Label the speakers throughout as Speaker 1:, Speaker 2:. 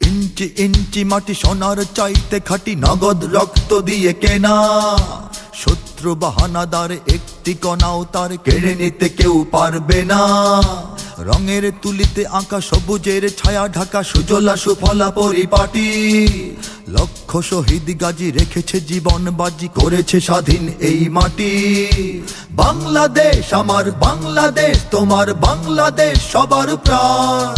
Speaker 1: ইঞ্চি ইঞ্চি মাটি সোনার চাইতে খাঁটি, নগদ রক্ত দিয়ে কেনা। শত্রু বাহানাদার একটি কণাও তার কেড়ে নিতে কেউ পারবে না। রঙের তুলিতে আঁকা সবুজের ছায়া ঢাকা সুজলা সুফলা পরিপাটি। লক্ষ শহীদ গাজী রেখেছে জীবন বাজি, করেছে স্বাধীন এই মাটি। বাংলাদেশ আমার বাংলাদেশ, তোমার বাংলাদেশ সবার প্রাণ।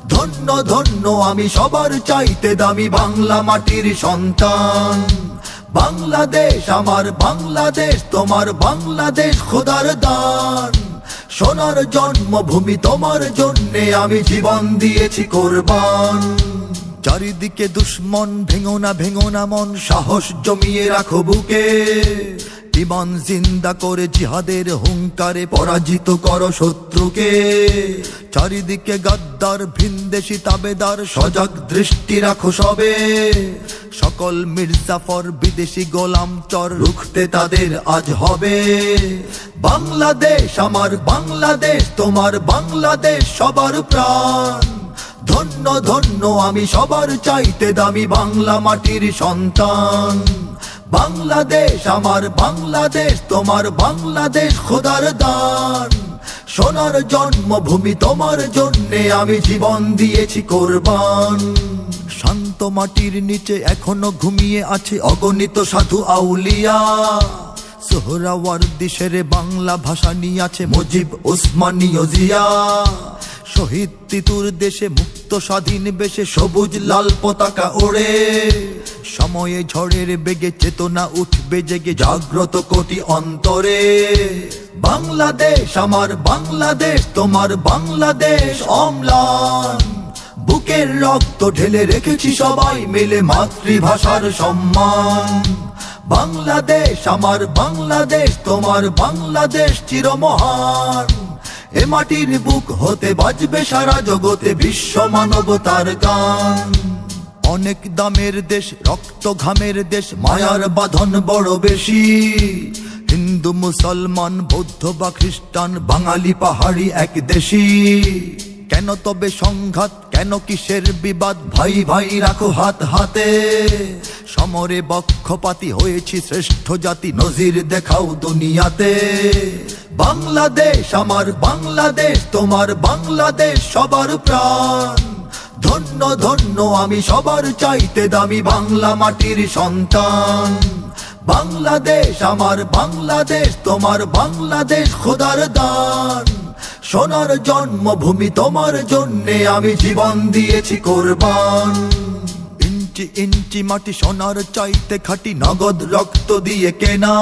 Speaker 1: ধন্য ধন্য আমি সবার চাইতে দামি বাংলা মাটির সন্তান। বাংলাদেশ আমার বাংলাদেশ, তোমার বাংলাদেশ খোদার দান। সোনার জন্মভূমি তোমার জন্যে আমি জীবন দিয়েছি কোরবান। চারিদিকে দুশ্মন, ভেঙো না মন, সাহস জমিয়ে রাখো বুকে। ইমান জিন্দা করে জিহাদের হুঙ্কারে পরাজিত করো শত্রুকে। চারিদিকে গাদ্দার ভিনদেশি তাবেদার, সজাগ দৃষ্টি রাখো সবে। সকল মির্জাফর বিদেশি গোলাম চর, রুখতে তাদের আজ হবে। বাংলাদেশ আমার বাংলাদেশ, তোমার বাংলাদেশ সবার প্রাণ। ধন্য ধন্য আমি সবার চাইতে দামি বাংলা মাটির সন্তান। বাংলাদেশ আমার বাংলাদেশ, তোমার বাংলাদেশ খোদার দান। সোনার জন্মভূমি তোমার জন্যে আমি জীবন দিয়েছি কোরবান। শান্ত মাটির নিচে এখনো ঘুমিয়ে আছে অগণিত সাধু আউলিয়া। সোহরাওয়ার্দী শেরে বাংলা ভাষা নিয়ে আছে মুজিব, ওসমানী ও জিয়া। শহীদ তিতুর দেশে মুক্ত স্বাধীন বেশে সবুজ লাল পতাকা ওড়ে। সময়ে ঝড়ের বেগে চেতনা উঠবে জেগে, জাগ্রত কোটি অন্তরে। বাংলাদেশ আমার বাংলাদেশ, তোমার বাংলাদেশ অম্লান। বুকের রক্ত ঢেলে রেখেছি সবাই মিলে মাতৃভাষার সম্মান। বাংলাদেশ আমার বাংলাদেশ, তোমার বাংলাদেশ চিরমহান। এ মাটির বুক হতে বাজবে সারা জগতে বিশ্ব মানবতার গান। অনেক দামের দেশ, রক্ত ঘামের দেশ, মায়ার বাঁধন বড় বেশি। হিন্দু মুসলমান বৌদ্ধ বা খ্রিস্টান, বাঙালি পাহাড়ি এক দেশি। কেন তবে সংঘাত, কেন কিসের বিবাদ, ভাই ভাই রাখো হাত হাতে। সমরে বক্ষপাতী হয়েছি শ্রেষ্ঠ জাতি, নজির দেখাও দুনিয়াতে। বাংলাদেশ আমার বাংলাদেশ, তোমার বাংলাদেশ সবার প্রাণ। ধন্য ধন্য আমি সবার চাইতে দামি বাংলা মাটির সন্তান। বাংলাদেশ আমার বাংলাদেশ, তোমার বাংলাদেশ খোদার দান। সোনার জন্মভূমি তোমার জন্যে আমি জীবন দিয়েছি কোরবান। ইঞ্চি ইঞ্চি মাটি সোনার চাইতে খাঁটি, নগদ রক্ত দিয়ে কেনা।